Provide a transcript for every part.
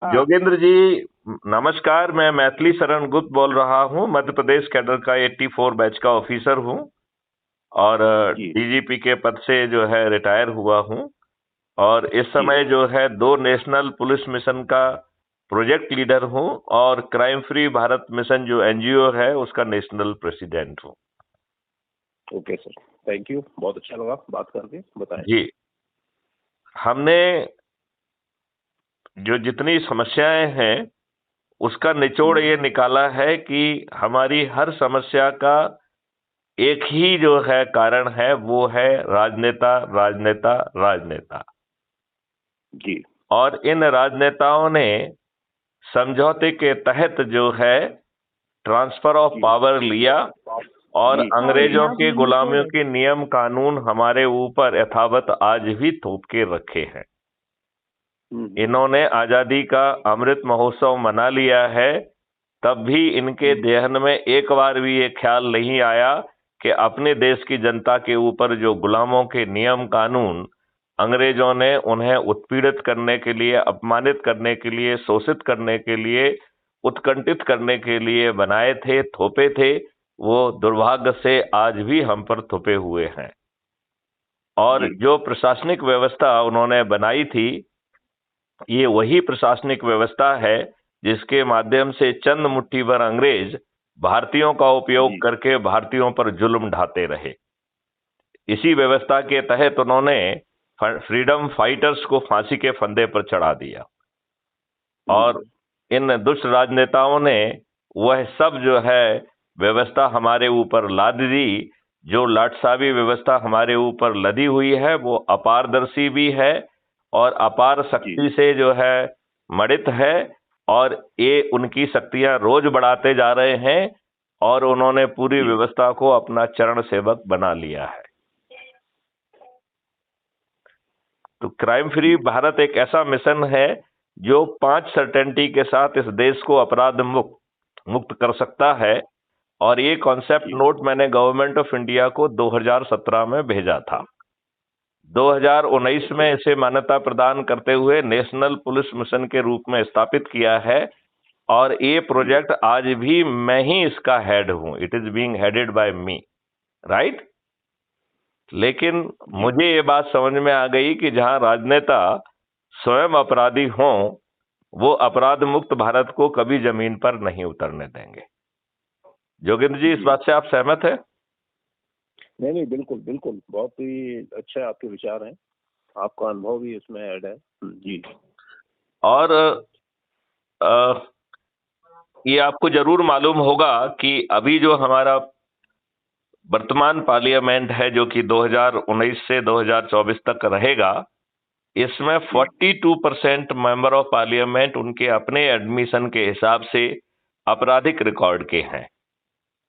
हाँ। योगेंद्र जी, नमस्कार। मैं मैथिली शरण गुप्त बोल रहा हूँ। मध्य प्रदेश कैडर का 84 बैच का ऑफिसर हूँ और जी। डीजीपी के पद से जो है रिटायर हुआ हूँ। और इस जी। समय जो है 2 नेशनल पुलिस मिशन का प्रोजेक्ट लीडर हूँ और क्राइम फ्री भारत मिशन जो एनजीओ है उसका नेशनल प्रेसिडेंट हूँ। ओके सर, थैंक यू, बहुत अच्छा लगा बात करके। बताएं। जी, हमने जो जितनी समस्याएं हैं उसका निचोड़ ये निकाला है कि हमारी हर समस्या का एक ही जो है कारण है, वो है राजनेता राजनेता राजनेता। जी। और इन राजनेताओं ने समझौते के तहत जो है ट्रांसफर ऑफ जी। पावर लिया और जी। अंग्रेजों के गुलामियों के नियम कानून हमारे ऊपर यथावत आज भी थोप के रखे हैं। इन्होंने आजादी का अमृत महोत्सव मना लिया है, तब भी इनके देहन में एक बार भी ये ख्याल नहीं आया कि अपने देश की जनता के ऊपर जो गुलामों के नियम कानून अंग्रेजों ने उन्हें उत्पीड़ित करने के लिए, अपमानित करने के लिए, शोषित करने के लिए, उत्कंठित करने के लिए बनाए थे, थोपे थे, वो दुर्भाग्य से आज भी हम पर थोपे हुए हैं। और जी। जो प्रशासनिक व्यवस्था उन्होंने बनाई थी, ये वही प्रशासनिक व्यवस्था है जिसके माध्यम से चंद मुट्ठी भर अंग्रेज भारतीयों का उपयोग जी। करके भारतीयों पर जुल्म ढाते रहे। इसी व्यवस्था के तहत उन्होंने फ्रीडम फाइटर्स को फांसी के फंदे पर चढ़ा दिया और इन दुष्ट राजनेताओं ने वह सब जो है व्यवस्था हमारे ऊपर लाद दी। जो लाटसाबी व्यवस्था हमारे ऊपर लदी हुई है वो अपारदर्शी भी है और अपार जी। शक्ति से जो है मणित है और ये उनकी शक्तियां रोज बढ़ाते जा रहे हैं और उन्होंने पूरी जी। व्यवस्था को अपना चरण सेवक बना लिया है। तो क्राइम फ्री जी। भारत एक ऐसा मिशन है जो 5 सर्टेनिटी के साथ इस देश को अपराध मुक्त कर सकता है। और ये कॉन्सेप्ट जी। नोट मैंने गवर्नमेंट ऑफ इंडिया को 2017 में भेजा था। 2019 ओके। में इसे मान्यता प्रदान करते हुए नेशनल पुलिस मिशन के रूप में स्थापित किया है और ये जी। प्रोजेक्ट आज भी मैं ही इसका हेड हूं। It is being headed by me, right. लेकिन जी। मुझे ये बात समझ में आ गई कि जहां राजनेता स्वयं अपराधी हों, वो अपराध मुक्त भारत को कभी जमीन पर नहीं उतरने देंगे। जोगिंद्र जी, इस जी। बात से आप सहमत हैं? नहीं नहीं, बिल्कुल बिल्कुल, बहुत ही अच्छा आपके विचार हैं। आपका अनुभव भी इसमें ऐड है। जी। और ये आपको जरूर मालूम होगा कि अभी जो हमारा वर्तमान पार्लियामेंट है जो कि 2019 से 2024 तक रहेगा, इसमें जी। 42% मेंबर ऑफ पार्लियामेंट उनके अपने एडमिशन के हिसाब से आपराधिक रिकॉर्ड के हैं।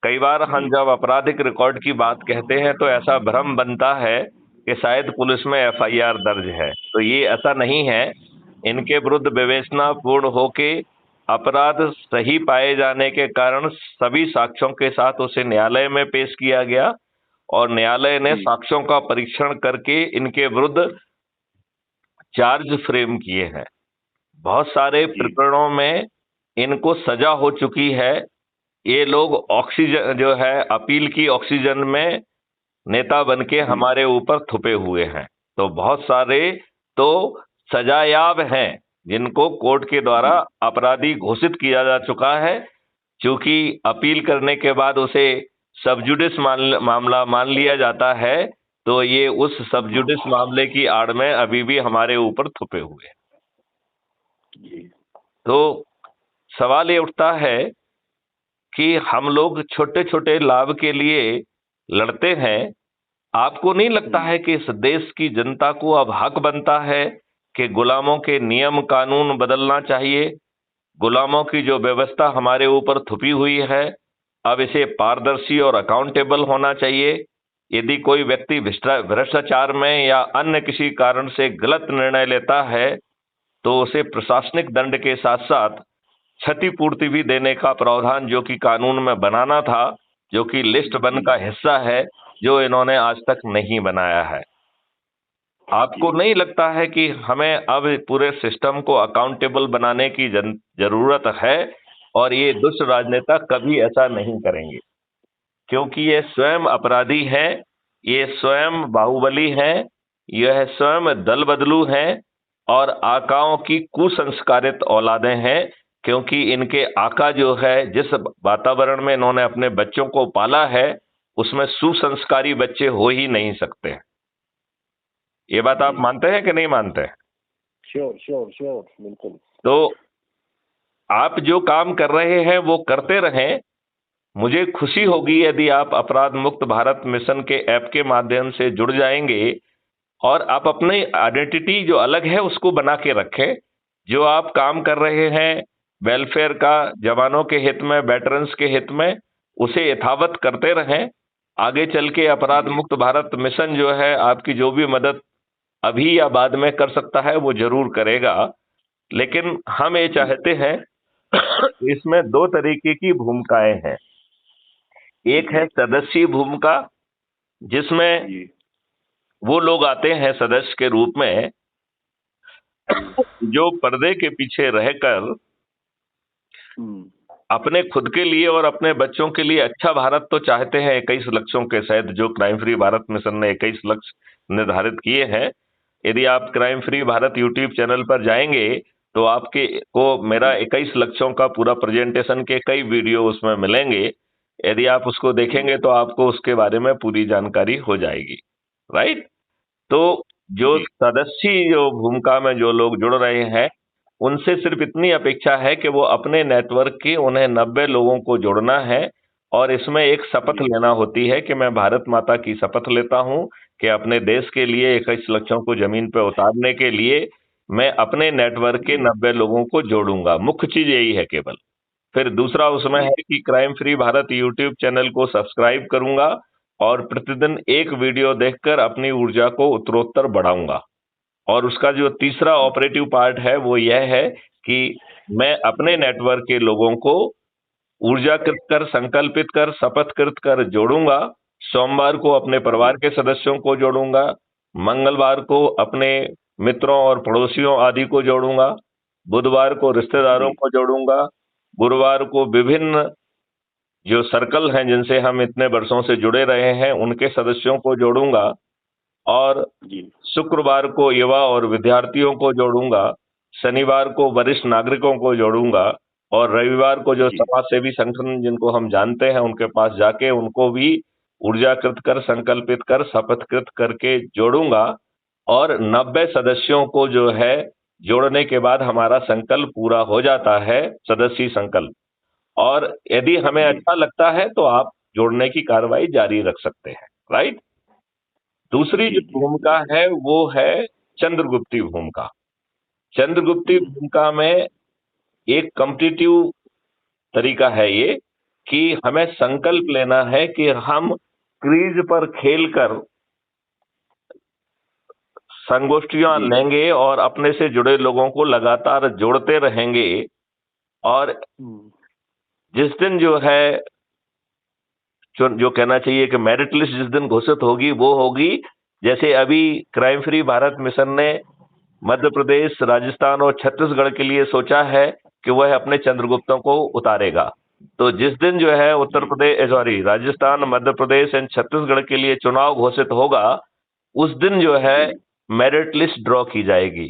कई बार हम जी। जब आपराधिक रिकॉर्ड की बात कहते हैं तो ऐसा भ्रम बनता है कि शायद पुलिस में एफआईआर दर्ज है, तो ये ऐसा नहीं है। इनके विरुद्ध विवेचना पूर्ण होके अपराध सही पाए जाने के कारण सभी साक्ष्यों के साथ उसे न्यायालय में पेश किया गया और न्यायालय ने जी। साक्ष्यों का परीक्षण करके इनके विरुद्ध चार्ज फ्रेम किए हैं। बहुत सारे जी। प्रकरणों में इनको सजा हो चुकी है। ये लोग ऑक्सीजन जो है अपील की ऑक्सीजन में नेता बन के जी। हमारे ऊपर थुपे हुए हैं। तो बहुत सारे तो सजायाब हैं जिनको कोर्ट के द्वारा जी। अपराधी घोषित किया जा चुका है। क्योंकि अपील करने के बाद उसे सबजुडिस मामला मान लिया जाता है, तो ये उस सबजुडिस मामले की आड़ में अभी भी हमारे ऊपर थुपे हुए हैं। जी। तो सवाल ये उठता है कि हम लोग छोटे छोटे लाभ के लिए लड़ते हैं। आपको नहीं लगता है कि इस देश की जनता को अब हक बनता है कि गुलामों के नियम कानून बदलना चाहिए? गुलामों की जो व्यवस्था हमारे ऊपर थुपी हुई है, अब इसे पारदर्शी और अकाउंटेबल होना चाहिए। यदि कोई व्यक्ति भ्रष्टाचार में या अन्य किसी कारण से गलत निर्णय लेता है तो उसे प्रशासनिक दंड के साथ साथ क्षतिपूर्ति भी देने का प्रावधान जो कि कानून में बनाना था, जो कि लिस्ट वन जी। का हिस्सा है, जो इन्होंने आज तक नहीं बनाया है। आपको नहीं लगता है कि हमें अब पूरे सिस्टम को अकाउंटेबल बनाने की जरूरत है? और ये दुष्ट राजनेता कभी ऐसा नहीं करेंगे, क्योंकि ये स्वयं अपराधी हैं, ये स्वयं बाहुबली हैं, यह स्वयं दल बदलू हैं और आकाओं की कुसंस्कारित औलादें हैं। क्योंकि इनके आका जो है, जिस वातावरण में इन्होंने अपने बच्चों को पाला है, उसमें सुसंस्कारी बच्चे हो ही नहीं सकते। ये बात आप मानते हैं कि नहीं मानते? श्योर श्योर श्योर, बिल्कुल। तो आप जो काम कर रहे हैं वो करते रहें। मुझे खुशी होगी यदि आप अपराध मुक्त भारत मिशन के ऐप के माध्यम से जुड़ जाएंगे और आप अपनी आइडेंटिटी जो अलग है उसको बना के रखें। जो आप काम कर रहे हैं वेलफेयर का, जवानों के हित में, वेटरन्स के हित में, उसे यथावत करते रहें। आगे चल के अपराध मुक्त भारत मिशन जो है आपकी जो भी मदद अभी या बाद में कर सकता है वो जरूर करेगा। लेकिन हम ये चाहते हैं इसमें दो तरीके की भूमिकाएं हैं। एक है सदस्य भूमिका, जिसमें वो लोग आते हैं सदस्य के रूप में जो पर्दे के पीछे रहकर अपने खुद के लिए और अपने बच्चों के लिए अच्छा भारत तो चाहते हैं। 21 लक्ष्यों के साथ जो क्राइम फ्री भारत मिशन ने 21 लक्ष्य निर्धारित किए हैं, यदि आप crime free Bharat YouTube channel पर जाएंगे तो आपके को मेरा 21 लक्ष्यों का पूरा प्रेजेंटेशन के कई वीडियो उसमें मिलेंगे। यदि आप उसको देखेंगे तो आपको उसके बारे में पूरी जानकारी हो जाएगी। राइट? तो जो सदस्य जो भूमिका में जो लोग जुड़ रहे हैं, उनसे सिर्फ इतनी अपेक्षा है कि वो अपने नेटवर्क के उन्हें 90 लोगों को जोड़ना है और इसमें एक शपथ लेना होती है कि मैं भारत माता की शपथ लेता हूं कि अपने देश के लिए 21 लक्ष्यों को जमीन पर उतारने के लिए मैं अपने नेटवर्क के 90 लोगों को जोड़ूंगा। मुख्य चीज यही है केवल। फिर दूसरा उसमें है कि crime free Bharat YouTube channel को सब्सक्राइब करूंगा और प्रतिदिन एक वीडियो देखकर अपनी ऊर्जा को उत्तरोत्तर बढ़ाऊंगा। और उसका जो तीसरा ऑपरेटिव पार्ट है वो यह है कि मैं अपने नेटवर्क के लोगों को ऊर्जाकृत कर, संकल्पित कर, शपथकृत कर जोड़ूंगा। सोमवार को अपने परिवार के सदस्यों को जोड़ूंगा, मंगलवार को अपने मित्रों और पड़ोसियों आदि को जोड़ूंगा, बुधवार को रिश्तेदारों को जोड़ूंगा, गुरुवार को विभिन्न जो सर्कल हैं जिनसे हम इतने वर्षों से जुड़े रहे हैं उनके सदस्यों को जोड़ूंगा, और शुक्रवार को युवा और विद्यार्थियों को जोड़ूंगा, शनिवार को वरिष्ठ नागरिकों को जोड़ूंगा और रविवार को जो समाज सेवी संगठन जिनको हम जानते हैं उनके पास जाके उनको भी ऊर्जाकृत कर, संकल्पित कर, शपथकृत करके जोड़ूंगा। और 90 सदस्यों को जो है जोड़ने के बाद हमारा संकल्प पूरा हो जाता है, सदस्य संकल्प। और यदि हमें अच्छा लगता है तो आप जोड़ने की कार्रवाई जारी रख सकते हैं। राइट? दूसरी जो भूमिका है वो है चंद्रगुप्ती भूमिका। चंद्रगुप्ती भूमिका में एक कॉम्पिटिटिव तरीका है ये कि हमें संकल्प लेना है कि हम क्रीज पर खेलकर संगोष्ठियां लेंगे और अपने से जुड़े लोगों को लगातार जोड़ते रहेंगे। और जिस दिन जो है जो कहना चाहिए कि मेरिट लिस्ट जिस दिन घोषित होगी वो होगी, जैसे अभी क्राइम फ्री भारत मिशन ने मध्य प्रदेश, राजस्थान और छत्तीसगढ़ के लिए सोचा है कि वह अपने चंद्रगुप्तों को उतारेगा। तो जिस दिन जो है राजस्थान, मध्य प्रदेश एंड छत्तीसगढ़ के लिए चुनाव घोषित होगा, उस दिन जो है मेरिट लिस्ट ड्रॉ की जाएगी।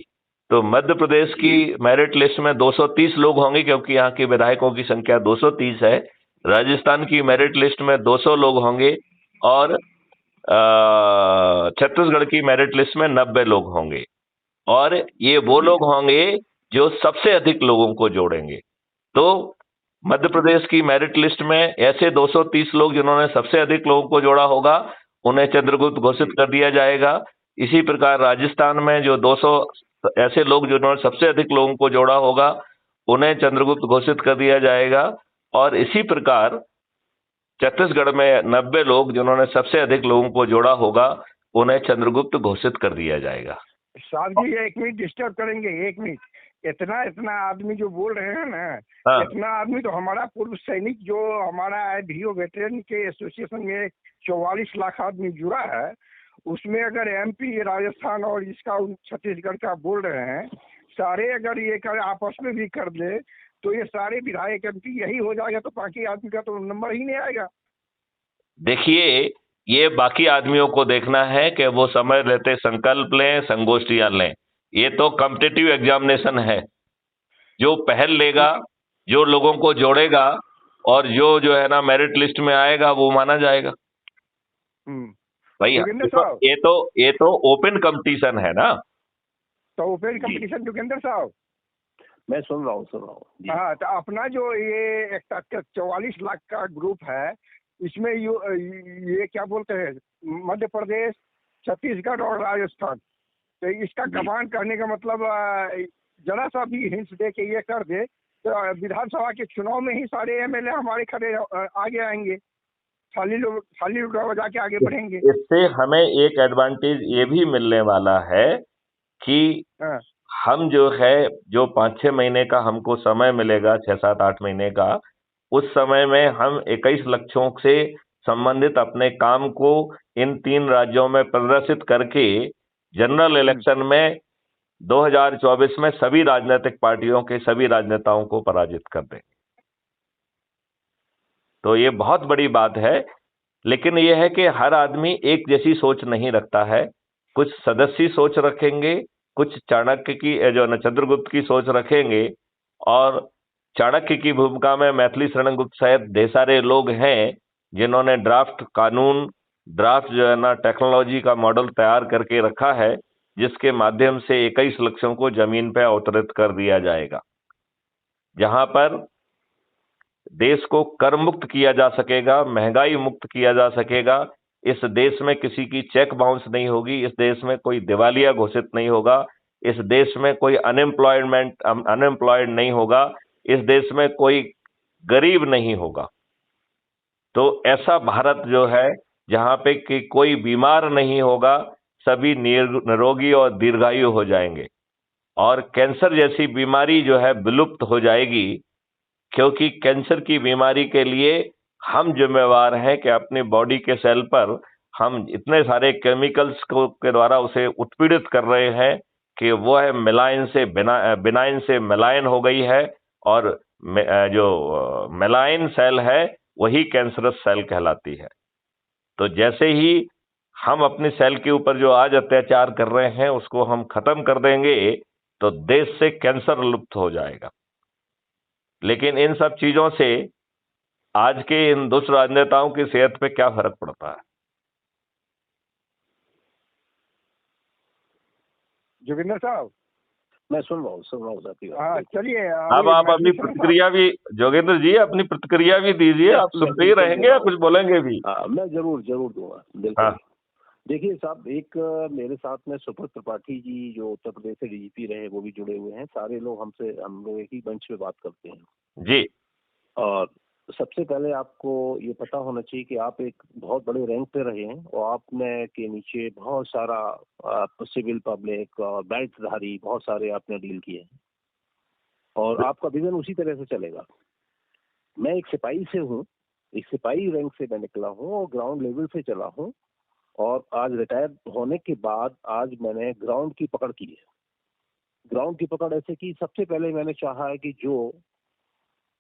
तो मध्य प्रदेश की मेरिट लिस्ट में 230 लोग होंगे क्योंकि यहाँ के विधायकों की संख्या 230 है। राजस्थान की मेरिट लिस्ट में 200 लोग होंगे और छत्तीसगढ़ की मेरिट लिस्ट में 90 लोग होंगे। और ये वो लोग होंगे जो सबसे अधिक लोगों को जोड़ेंगे। तो मध्य प्रदेश की मेरिट लिस्ट में ऐसे 230 लोग जिन्होंने सबसे अधिक लोगों को जोड़ा होगा उन्हें चंद्रगुप्त घोषित कर दिया जाएगा। इसी प्रकार राजस्थान में जो 200 ऐसे लोग जिन्होंने सबसे अधिक लोगों को जोड़ा होगा उन्हें चंद्रगुप्त घोषित कर दिया जाएगा। और इसी प्रकार छत्तीसगढ़ में 90 लोग जिन्होंने सबसे अधिक लोगों को जोड़ा होगा उन्हें चंद्रगुप्त घोषित कर दिया जाएगा। साहब जी एक मिनट डिस्टर्ब करेंगे, एक मिनट। इतना आदमी जो बोल रहे हैं ना, हाँ। इतना आदमी तो हमारा पूर्व सैनिक जो हमारा है वीओ वेटरन के एसोसिएशन में 44 लाख आदमी जुड़ा है, उसमें अगर एमपी राजस्थान और इसका छत्तीसगढ़ का बोल रहे हैं, सारे अगर ये कर आपस में भी कर दे तो ये सारे विधायक एमपी यही हो जाएगा, तो बाकी आदमी का तो नंबर ही नहीं आएगा। देखिए, ये बाकी आदमियों को देखना है कि वो समय लेते संकल्प लें, संगोष्ठियां लें। ये तो कॉम्पिटिटिव एग्जामिनेशन है। जो पहल लेगा, जो लोगों को जोड़ेगा और जो है ना मेरिट लिस्ट में आएगा वो माना जाएगा। भाई जोगिंदर साहब, ये तो ओपन कंपटीशन है ना। तो ओपन कंपटीशन जोगिंदर साहब, मैं सुन रहा हूँ। हाँ, तो अपना जो ये 44 लाख का ग्रुप है, इसमें ये क्या बोलते हैं, मध्य प्रदेश, छत्तीसगढ़ और राजस्थान, तो इसका कमांड करने का मतलब जरा सा भी हिंस दे के ये कर दे तो विधानसभा के चुनाव में ही सारे एमएलए हमारे खड़े आगे आएंगे, खाली लोग बजा के आगे बढ़ेंगे। इससे हमें एक एडवांटेज ये भी मिलने वाला है कि हम जो है, जो 5-6 महीने का हमको समय मिलेगा, 6-7-8 महीने का, उस समय में हम 21 लक्ष्यों से संबंधित अपने काम को इन 3 राज्यों में प्रदर्शित करके जनरल इलेक्शन में 2024 में सभी राजनीतिक पार्टियों के सभी राजनेताओं को पराजित कर देंगे। तो ये बहुत बड़ी बात है। लेकिन यह है कि हर आदमी एक जैसी सोच नहीं रखता है। कुछ सदस्य सोच रखेंगे, कुछ चाणक्य की जो चंद्रगुप्त की सोच रखेंगे, और चाणक्य की भूमिका में मैथिली शरण गुप्त सहित ढेर सारे लोग हैं जिन्होंने ड्राफ्ट कानून, ड्राफ्ट जो है ना टेक्नोलॉजी का मॉडल तैयार करके रखा है, जिसके माध्यम से 21 लक्ष्यों को जमीन पर अवतरित कर दिया जाएगा, जहां पर देश को कर मुक्त किया जा सकेगा, महंगाई मुक्त किया जा सकेगा। इस देश में किसी की चेक बाउंस नहीं होगी, इस देश में कोई दिवालिया घोषित नहीं होगा, इस देश में कोई अनएम्प्लॉयड नहीं होगा, इस देश में कोई गरीब नहीं होगा। तो ऐसा भारत जो है जहां पे कि कोई बीमार नहीं होगा, सभी निरोगी और दीर्घायु हो जाएंगे, और कैंसर जैसी बीमारी जो है विलुप्त हो जाएगी, क्योंकि कैंसर की बीमारी के लिए हम जिम्मेवार हैं कि अपनी बॉडी के सेल पर हम इतने सारे केमिकल्स के द्वारा उसे उत्पीड़ित कर रहे हैं कि वो है बिनाइन से मेलाइन हो गई है, और जो मेलाइन सेल है वही कैंसरस सेल कहलाती है। तो जैसे ही हम अपने सेल के ऊपर जो आज अत्याचार कर रहे हैं उसको हम खत्म कर देंगे तो देश से कैंसर लुप्त हो जाएगा। लेकिन इन सब चीजों से आज के इन दुष्ट राजनेताओं की सेहत पे क्या फर्क पड़ता है? जोगिंदर साहब, मैं सुन रहा हूँ। हाँ, चलिए अब आप अपनी प्रतिक्रिया भी, जोगेंद्र जी अपनी प्रतिक्रिया भी दीजिए। आप सुनते ही रहेंगे या कुछ बोलेंगे भी? मैं जरूर दूंगा, बिल्कुल। देखिए साहब, एक मेरे साथ में सुब्रत त्रिपाठी जी जो उत्तर प्रदेश से डीजीपी रहे, वो भी जुड़े हुए हैं। सारे लोग हम लोग एक ही मंच पे बात करते हैं जी। और सबसे पहले आपको ये पता होना चाहिए कि आप एक बहुत बड़े रैंक पे रहे हैं और आपने के नीचे बहुत सारा सिविल पब्लिक और बेल्टधारी बहुत सारे आपने डील किए हैं और आपका विजन उसी तरह से चलेगा। मैं एक सिपाही से हूँ, एक सिपाही रैंक से मैं निकला हूँ और ग्राउंड लेवल से चला हूँ, और आज रिटायर होने के बाद आज मैंने ग्राउंड की पकड़ की है। ग्राउंड की पकड़ ऐसे की, सबसे पहले मैंने चाहा है कि जो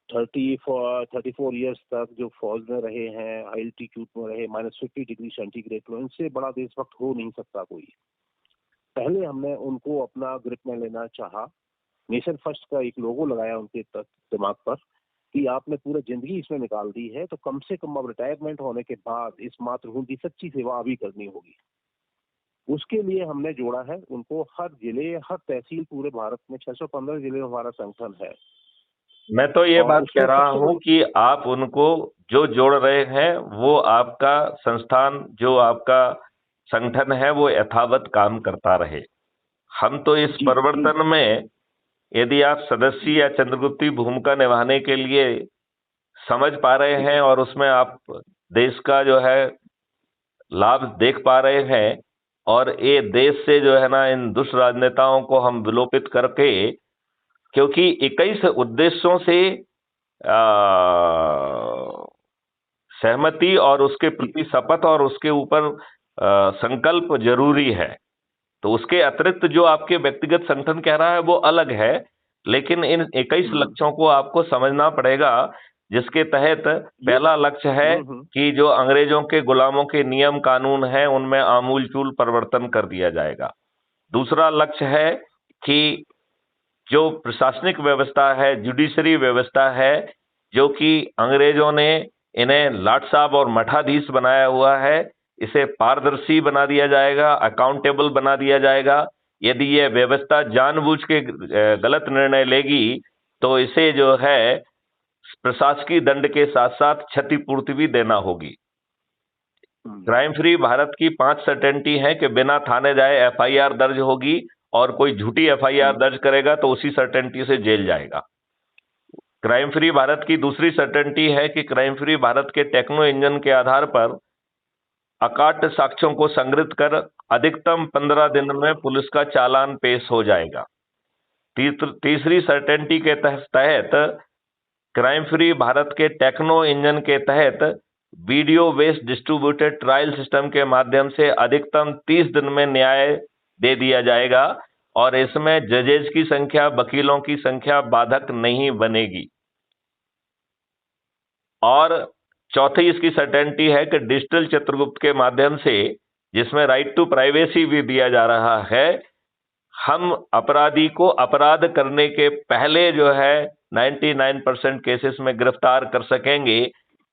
34 इयर्स तक जो फौज में रहे हैं, हाई एल्टीट्यूड में रहे, -50 डिग्री सेंटीग्रेड में, इनसे बड़ा देशभक्त हो नहीं सकता कोई। पहले हमने उनको अपना ग्रिप में लेना चाहा। नेशन फर्स्ट का एक लोगो लगाया उनके दिमाग पर कि आपने पूरी जिंदगी इसमें निकाल दी है, तो कम से कम अब रिटायरमेंट होने के बाद इस मातृभूमि की सच्ची सेवा अभी करनी होगी। उसके लिए हमने जोड़ा है उनको। हर जिले, हर तहसील, पूरे भारत में 615 जिले में हमारा संगठन है। मैं तो ये बात कह रहा हूं कि आप उनको जो जोड़ रहे हैं वो आपका संस्थान, जो आपका संगठन है वो यथावत काम करता रहे। हम तो इस परिवर्तन में, यदि आप सदस्य या चंद्रगुप्ती भूमिका निभाने के लिए समझ पा रहे हैं और उसमें आप देश का जो है लाभ देख पा रहे हैं, और ये देश से जो है ना इन दुष्ट राजनेताओं को हम विलोपित करके, क्योंकि 21 उद्देश्यों से सहमति और उसके प्रति शपथ और उसके ऊपर संकल्प जरूरी है। तो उसके अतिरिक्त जो आपके व्यक्तिगत संगठन कह रहा है वो अलग है, लेकिन इन 21 लक्ष्यों को आपको समझना पड़ेगा, जिसके तहत पहला लक्ष्य है कि जो अंग्रेजों के गुलामों के नियम कानून हैं उनमें आमूलचूल परिवर्तन कर दिया जाएगा। दूसरा लक्ष्य है कि जो प्रशासनिक व्यवस्था है, जुडिशरी व्यवस्था है, जो कि अंग्रेजों ने इन्हें लाट साहब और मठाधीश बनाया हुआ है, इसे पारदर्शी बना दिया जाएगा, अकाउंटेबल बना दिया जाएगा। यदि यह व्यवस्था जानबूझ के गलत निर्णय लेगी तो इसे जो है प्रशासकीय दंड के साथ साथ क्षतिपूर्ति भी देना होगी। क्राइम फ्री भारत की 5 सर्टेनिटी है कि बिना थाने जाए एफआईआर दर्ज होगी, और कोई झूठी एफआईआर दर्ज करेगा तो उसी सर्टेनिटी से जेल जाएगा। क्राइम फ्री भारत की दूसरी सर्टेनिटी है कि crime free Bharat K techno engine के आधार पर अकाट्य साक्ष्यों को संग्रहित कर अधिकतम 15 दिन में पुलिस का चालान पेश हो जाएगा। तीसरी सर्टेनिटी के तहत crime free Bharat K techno engine के तहत video based distributed trial system के माध्यम से अधिकतम 30 दिन में न्याय दे दिया जाएगा, और इसमें जजेस की संख्या, वकीलों की संख्या बाधक नहीं बनेगी। और चौथी इसकी सर्टेनिटी है कि डिजिटल चित्रगुप्त के माध्यम से, जिसमें राइट टू प्राइवेसी भी दिया जा रहा है, हम अपराधी को अपराध करने के पहले जो है 99% केसेस में गिरफ्तार कर सकेंगे।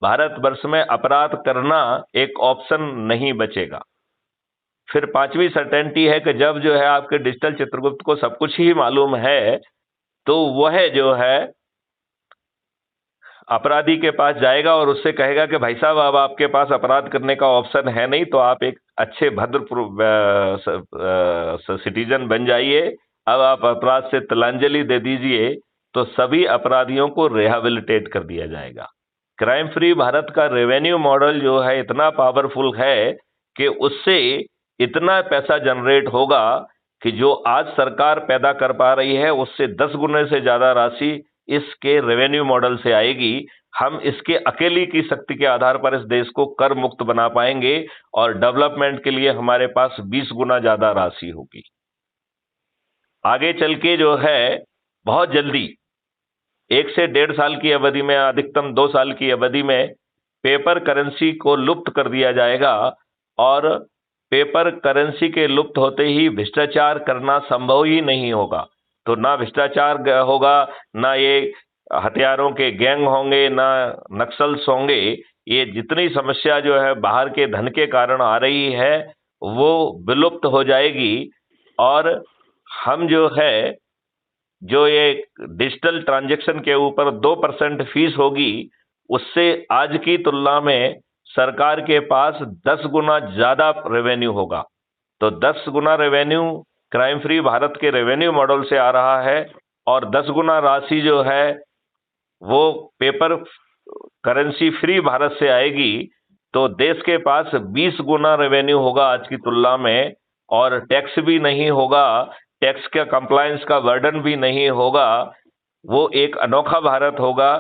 भारतवर्ष में अपराध करना एक ऑप्शन नहीं बचेगा। फिर पांचवी सर्टेनिटी है कि जब जो है आपके डिजिटल चित्रगुप्त को सब कुछ ही मालूम है, तो वह जो है अपराधी के पास जाएगा और उससे कहेगा कि भाई साहब अब आपके पास अपराध करने का ऑप्शन है नहीं, तो आप एक अच्छे भद्र सिटीजन बन जाइए, अब आप अपराध से तिलांजलि दे दीजिए, तो सभी अपराधियों को रिहेबिलिटेट कर दिया जाएगा। क्राइम फ्री भारत का रेवेन्यू मॉडल जो है इतना पावरफुल है कि उससे इतना पैसा जनरेट होगा कि जो आज सरकार पैदा कर पा रही है उससे 10 गुने से ज्यादा राशि इसके रेवेन्यू मॉडल से आएगी। हम इसके अकेली की शक्ति के आधार पर इस देश को कर मुक्त बना पाएंगे, और डेवलपमेंट के लिए हमारे पास 20 गुना ज्यादा राशि होगी। आगे चल के जो है बहुत जल्दी 1 से 1.5 साल की अवधि में, अधिकतम 2 साल की अवधि में पेपर करेंसी को लुप्त कर दिया जाएगा, और पेपर करेंसी के लुप्त होते ही भ्रष्टाचार करना संभव ही नहीं होगा। तो ना भ्रष्टाचार होगा, ना ये हथियारों के गैंग होंगे, ना नक्सल्स होंगे। ये जितनी समस्या जो है बाहर के धन के कारण आ रही है वो विलुप्त हो जाएगी, और हम जो है जो ये डिजिटल ट्रांजैक्शन के ऊपर 2% फीस होगी, उससे आज की तुलना में सरकार के पास 10 गुना ज्यादा रेवेन्यू होगा। तो 10 गुना रेवेन्यू क्राइम फ्री भारत के रेवेन्यू मॉडल से आ रहा है, और 10 गुना राशि जो है वो पेपर करेंसी फ्री भारत से आएगी। तो देश के पास 20 गुना रेवेन्यू होगा आज की तुलना में, और टैक्स भी नहीं होगा, टैक्स का कंप्लायंस का बर्डन भी नहीं होगा। वो एक अनोखा भारत होगा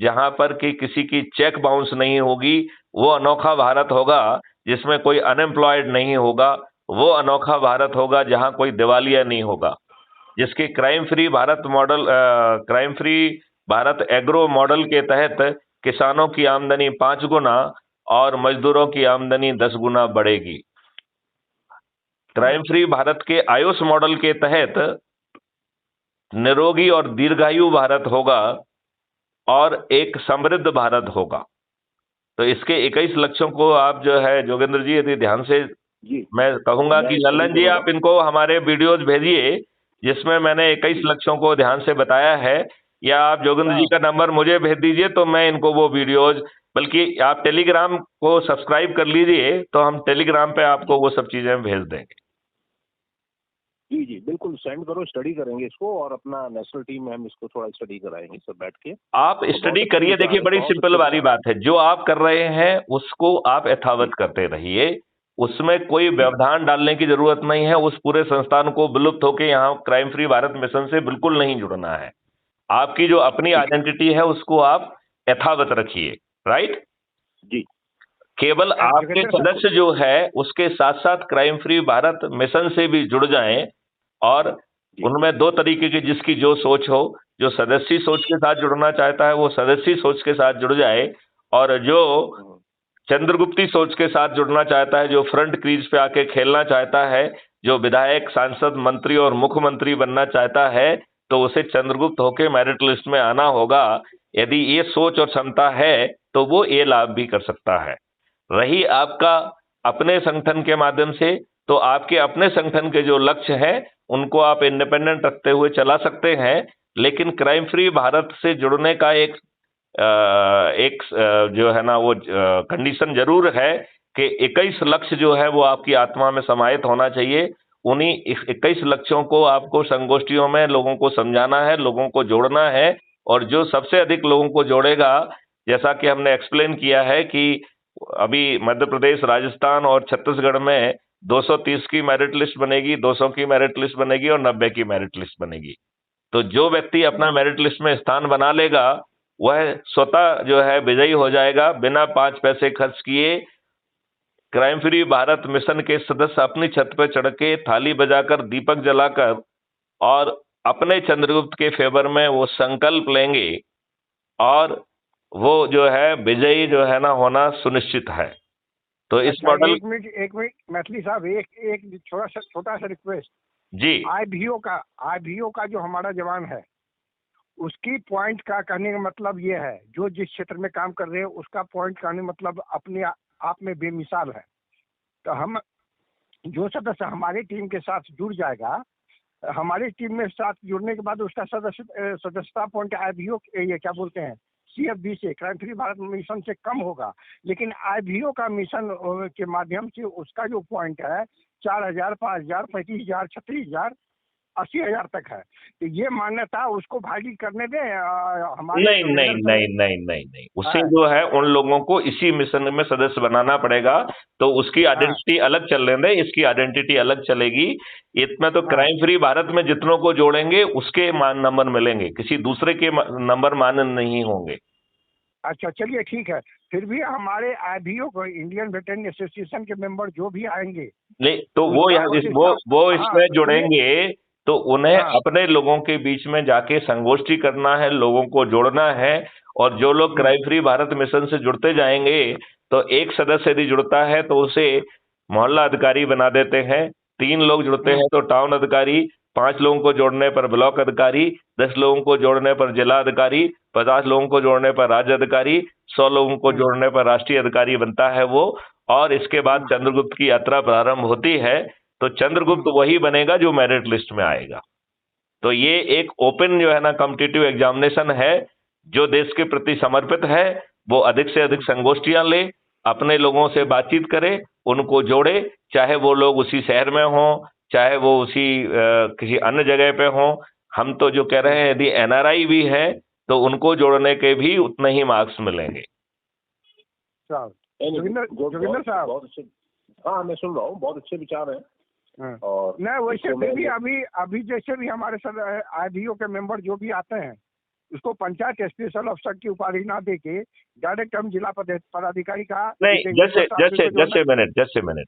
जहां पर कि किसी की चेक बाउंस नहीं होगी। वो अनोखा भारत होगा जिसमें कोई अनएम्प्लॉयड नहीं होगा। वो अनोखा भारत होगा जहां कोई दिवालिया नहीं होगा। जिसके crime free Bharat model, crime free Bharat agro model के तहत किसानों की आमदनी 5 गुना और मजदूरों की आमदनी 10 गुना बढ़ेगी। क्राइम फ्री भारत के आयुष मॉडल के तहत निरोगी और दीर्घायु भारत होगा और एक समृद्ध भारत होगा। तो इसके 21 लक्ष्यों को आप जो है जोगेंद्र जी यदि ध्यान से, मैं कहूंगा कि लल्लन जी आप इनको हमारे वीडियोज भेजिए जिसमें मैंने 21 लक्ष्यों को ध्यान से बताया है, या आप जोगेंद्र जी का नंबर मुझे भेज दीजिए तो मैं इनको वो वीडियोज, बल्कि आप टेलीग्राम को सब्सक्राइब कर लीजिए तो हम टेलीग्राम पे आपको वो सब चीजें भेज देंगे। जी जी बिल्कुल, सेंड करो, स्टडी करेंगे इसको, और अपना नेशनल टीम में हम इसको थोड़ा स्टडी कराएंगे सब बैठ के। आप स्टडी करिए, देखिए बड़ी सिंपल वाली बात है, जो आप कर रहे हैं उसको आप यथावत करते रहिए, उसमें कोई व्यवधान डालने की जरूरत नहीं है। उस पूरे संस्थान को विलुप्त होकर यहाँ क्राइम फ्री भारत मिशन से बिल्कुल नहीं जुड़ना है। आपकी जो अपनी आइडेंटिटी है उसको आप यथावत रखिए, राइट जी। केवल आपके जोगिंदर साहब। सदस्य जो है उसके साथ साथ क्राइम फ्री भारत मिशन से भी जुड़ जाएं, और उनमें दो तरीके की जिसकी जो सोच हो, जो सदस्य सोच के साथ जुड़ना चाहता है वो सदस्य सोच के साथ जुड़ जाए, और जो चंद्रगुप्ती सोच के साथ जुड़ना चाहता है, जो फ्रंट क्रीज पे आके खेलना चाहता है, जो विधायक, सांसद, मंत्री और मुख्यमंत्री बनना चाहता है, तो उसे चंद्रगुप्त होके मेरिट लिस्ट में आना होगा। यदि ये सोच और क्षमता है तो वो ये लाभ भी कर सकता है। रही आपका अपने संगठन के माध्यम से, तो आपके अपने संगठन के जो लक्ष्य हैं उनको आप इंडिपेंडेंट रखते हुए चला सकते हैं, लेकिन क्राइम फ्री भारत से जुड़ने का जो है ना वो कंडीशन जरूर है कि 21 लक्ष्य जो है वो आपकी आत्मा में समाहित होना चाहिए। उन्हीं 21 लक्ष्यों को आपको संगोष्ठियों में लोगों को समझाना है, लोगों को जोड़ना है, और जो सबसे अधिक लोगों को जोड़ेगा, जैसा कि हमने एक्सप्लेन किया है कि अभी मध्य प्रदेश, राजस्थान और छत्तीसगढ़ में 230 की मेरिट लिस्ट बनेगी, 200 की मेरिट लिस्ट बनेगी और 90 की मेरिट लिस्ट बनेगी। तो जो व्यक्ति अपना मेरिट लिस्ट में स्थान बना लेगा वह स्वतः जो है विजयी हो जाएगा, बिना 5 पैसे खर्च किए। क्राइम फ्री भारत मिशन के सदस्य अपनी छत पर चढ़ के थाली बजाकर, दीपक जलाकर और अपने चंद्रगुप्त के फेवर में वो संकल्प लेंगे, और वो जो है विजयी जो है ना होना सुनिश्चित है। तो इस अच्छा, मॉडल। एक मिनट मैथिली साहब, एक छोटा सा रिक्वेस्ट। जी। आईबीओ का जो हमारा जवान है उसकी पॉइंट का कहने का मतलब ये है, जो जिस क्षेत्र में काम कर रहे हैं उसका पॉइंट कहने मतलब अपने आप में बेमिसाल है। तो हम जो सदस्य हमारी टीम के साथ जुड़ जाएगा, हमारी टीम में साथ जुड़ने के बाद उसका सदस्यता पॉइंट आईबीओ ये क्या बोलते हैं सीएफबी से, क्राइम फ्री भारत मिशन से कम होगा, लेकिन आईबीओ का मिशन के माध्यम से उसका जो पॉइंट है 4000, 5000, 35000, 36000, 80000 तक है। तो ये मान्यता उसको भागी करने दें हमारे। नहीं नहीं नहीं नहीं नहीं नहीं, उसे जो है उन लोगों को इसी मिशन में सदस्य बनाना पड़ेगा, तो उसकी आइडेंटिटी अलग चलने दें, इसकी आइडेंटिटी अलग चलेगी। इसमें तो क्राइम फ्री भारत में जितनों को जोड़ेंगे उसके नंबर मिलेंगे, किसी दूसरे के नंबर मान्य नहीं होंगे। अच्छा चलिए ठीक है, फिर भी हमारे आईबीओ को, इंडियन वेटरनरी एसोसिएशन के मेंबर जो भी आएंगे, नहीं तो वो यहाँ वो इसमें जुड़ेंगे, तो उन्हें अपने लोगों के बीच में जाके संगोष्ठी करना है, लोगों को जोड़ना है। और जो लोग क्राइम फ्री भारत मिशन से जुड़ते जाएंगे, तो एक सदस्य यदि जुड़ता है तो उसे मोहल्ला अधिकारी बना देते हैं, 3 लोग जुड़ते हैं तो टाउन अधिकारी, 5 लोगों को जोड़ने पर ब्लॉक अधिकारी, 10 लोगों को जोड़ने पर जिला अधिकारी, 50 लोगों को जोड़ने पर राज्य अधिकारी, 100 लोगों को जोड़ने पर राष्ट्रीय अधिकारी बनता है वो। और इसके बाद चंद्रगुप्त की यात्रा प्रारंभ होती है, तो चंद्रगुप्त वही बनेगा जो मेरिट लिस्ट में आएगा। तो ये एक ओपन जो है ना कॉम्पिटिटिव एग्जामिनेशन है, जो देश के प्रति समर्पित है वो अधिक से अधिक संगोष्ठियां ले, अपने लोगों से बातचीत करे, उनको जोड़े, चाहे वो लोग उसी शहर में हों, चाहे वो उसी किसी अन्य जगह पे हों। हम तो जो कह रहे हैं यदि एनआरआई भी है तो उनको जोड़ने के भी उतने ही मार्क्स मिलेंगे। जोगिंदर साहब, बहुत अच्छे। हाँ मैं सुन रहा हूँ, बहुत अच्छे विचार हैं। और नहीं वैसे फिर भी अभी जैसे भी हमारे सर आईबीओ के मेंबर जो भी आते हैं उसको पंचायत स्पेशल अफसर की उपाधि ना देके डायरेक्ट हम जिला पदाधिकारी का नहीं, जैसे मिनट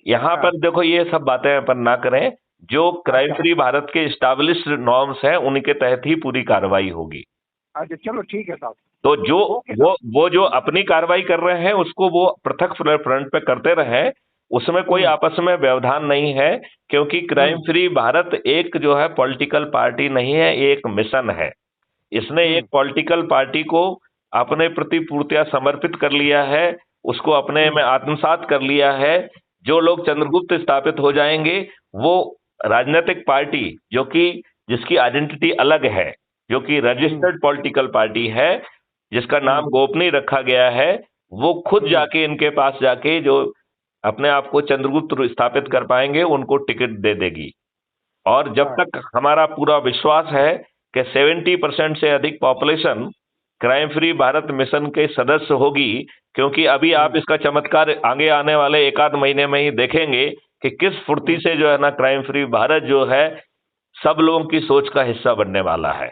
यहाँ पर देखो, ये सब बातें अपन ना करें। जो क्राइम फ्री भारत के एस्टैब्लिश्ड नॉर्म्स हैं उनके तहत ही पूरी कार्रवाई होगी। अच्छा चलो ठीक है साहब। तो जो वो जो अपनी कार्रवाई कर रहे हैं उसको वो पृथक फ्रंट पे करते रहे, उसमें कोई आपस में व्यवधान नहीं है, क्योंकि क्राइम फ्री भारत एक जो है पॉलिटिकल पार्टी नहीं है, एक मिशन है। इसने एक पॉलिटिकल पार्टी को अपने प्रति पूर्णतया समर्पित कर लिया है, उसको अपने में आत्मसात कर लिया है। जो लोग चंद्रगुप्त स्थापित हो जाएंगे वो राजनीतिक पार्टी जो कि जिसकी आइडेंटिटी अलग है, जो कि रजिस्टर्ड पॉलिटिकल पार्टी है, जिसका नाम गोपनीय रखा गया है, वो खुद जाके इनके पास जाके जो अपने आप को चंद्रगुप्त स्थापित कर पाएंगे उनको टिकट दे देगी। और जब तक हमारा पूरा विश्वास है कि 70% से अधिक population crime free Bharat mission के सदस्य होगी, क्योंकि अभी आप इसका चमत्कार आगे आने वाले 1 आध महीने में ही देखेंगे कि किस फुर्ती से जो है ना क्राइम फ्री भारत जो है सब लोगों की सोच का हिस्सा बनने वाला है।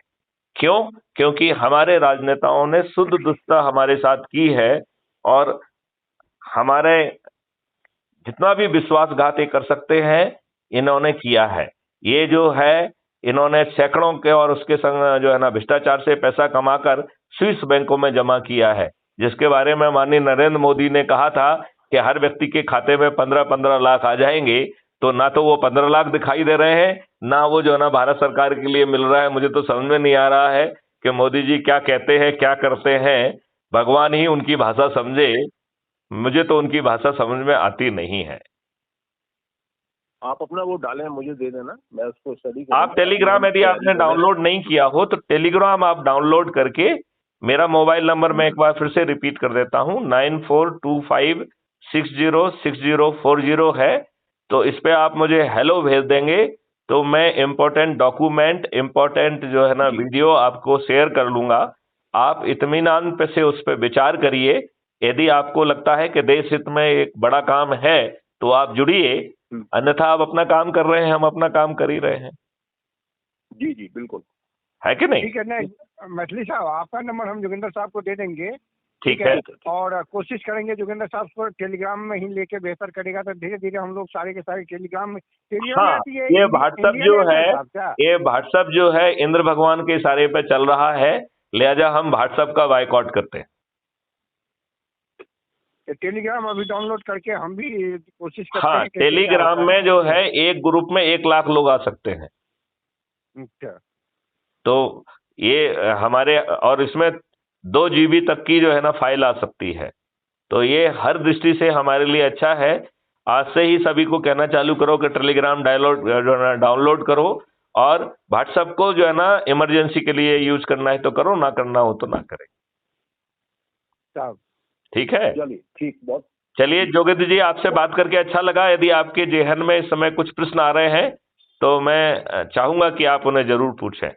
क्यों? क्योंकि हमारे राजनेताओं ने शुद्ध दुष्टता हमारे साथ की है, और हमारे जितना भी विश्वासघात ये कर सकते हैं इन्होंने किया है। ये जो है इन्होंने सैकड़ों के और उसके संग जो है ना भ्रष्टाचार से पैसा कमाकर स्विस बैंकों में जमा किया है, जिसके बारे में माननीय नरेंद्र मोदी ने कहा था कि हर व्यक्ति के खाते में 15-15 लाख आ जाएंगे। तो ना तो वो 15 लाख दिखाई दे रहे हैं, ना वो जो है ना भारत सरकार के लिए मिल रहा है। मुझे तो समझ में नहीं आ रहा है कि मोदी जी क्या कहते हैं क्या करते हैं। भगवान ही उनकी भाषा समझे, मुझे तो उनकी भाषा समझ में आती नहीं है। आप अपना वो डालें, मुझे दे देना, मैं उसको स्टडी आप टेलीग्राम यदि आपने डाउनलोड नहीं किया हो तो टेलीग्राम आप डाउनलोड करके, मेरा मोबाइल नंबर मैं एक बार फिर से रिपीट कर देता हूं, 9425606040 है। तो इस पे आप मुझे हेलो भेज देंगे तो मैं इम्पोर्टेंट डॉक्यूमेंट, इम्पोर्टेंट जो है ना वीडियो आपको शेयर कर लूंगा। आप इत्मीनान पे से उस पर विचार करिए। यदि आपको लगता है कि देश हित में एक बड़ा काम है तो आप जुड़िए, अन्यथा आप अपना काम कर रहे हैं, हम अपना काम कर ही रहे हैं। जी जी बिल्कुल, है कि नहीं? ठीक है। नहीं, मैथिली साहब आपका नंबर हम जोगिंदर साहब को दे देंगे। ठीक है। और कोशिश करेंगे जोगिंदर साहब को टेलीग्राम में ही लेके बेहतर करेगा, तो धीरे धीरे हम लोग सारे के सारे टेलीग्राम में हाँ, ये व्हाट्सएप जो है, ये व्हाट्सएप जो है इंद्र भगवान के इशारे पे चल रहा है, लिहाजा हम व्हाट्सएप का बाइकआउट करते हैं। टेलीग्राम अभी डाउनलोड करके हम भी कोशिश करते हाँ, हैं। टेलीग्राम में जो है एक ग्रुप में 1 लाख लोग आ सकते हैं। अच्छा, तो ये हमारे, और इसमें 2 GB तक की जो है ना फाइल आ सकती है। तो ये हर दृष्टि से हमारे लिए अच्छा है। आज से ही सभी को कहना चालू करो कि टेलीग्राम डाउनलोड करो, और व्हाट्सएप को जो है ना इमरजेंसी के लिए यूज करना है तो करो, ना करना हो तो ना करें। ठीक है, चलिए ठीक, बहुत चलिए जोगिंदर जी, आपसे बात करके अच्छा लगा। यदि आपके जेहन में इस समय कुछ प्रश्न आ रहे हैं तो मैं चाहूंगा कि आप उन्हें जरूर पूछें।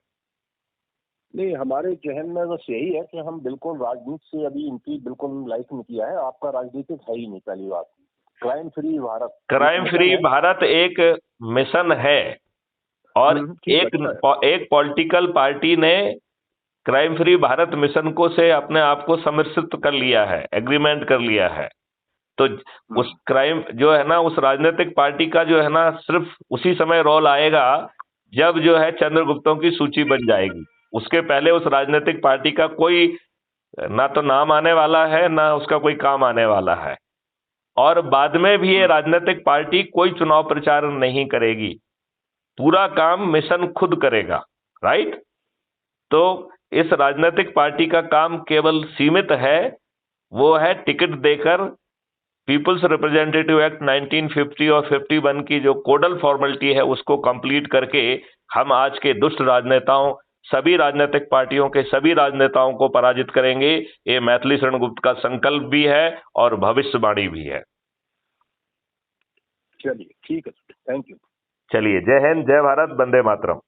नहीं, हमारे जहन में बस यही है कि हम बिल्कुल राजनीति से अभी इनकी बिल्कुल लाइफ में किया है। आपका राजनीतिक है ही नहीं, पहली बात। Crime free Bharat, crime free Bharat एक मिशन है, और एक पॉलिटिकल पार्टी ने क्राइम फ्री भारत मिशन को से अपने आप को समर्पित कर लिया है, एग्रीमेंट कर लिया है। तो उस क्राइम जो है ना, उस राजनीतिक पार्टी का जो है ना सिर्फ उसी समय रोल आएगा जब जो है चंद्रगुप्तों की सूची बन जाएगी। उसके पहले उस राजनीतिक पार्टी का कोई ना तो नाम आने वाला है, ना उसका कोई काम आने वाला है। और बाद में भी ये राजनीतिक पार्टी कोई चुनाव प्रचार नहीं करेगी, पूरा काम मिशन खुद करेगा। राइट? तो इस राजनीतिक पार्टी का काम केवल सीमित है, वो है टिकट देकर पीपल्स रिप्रेजेंटेटिव एक्ट 1950 और 51 की जो कोडल फॉर्मेलिटी है उसको कंप्लीट करके हम आज के दुष्ट राजनेताओं, सभी राजनीतिक पार्टियों के सभी राजनेताओं को पराजित करेंगे। ये मैथिली शरण गुप्त का संकल्प भी है और भविष्यवाणी भी है। चलिए ठीक है, थैंक यू। चलिए, जय हिंद, जय भारत, वंदे मातरम।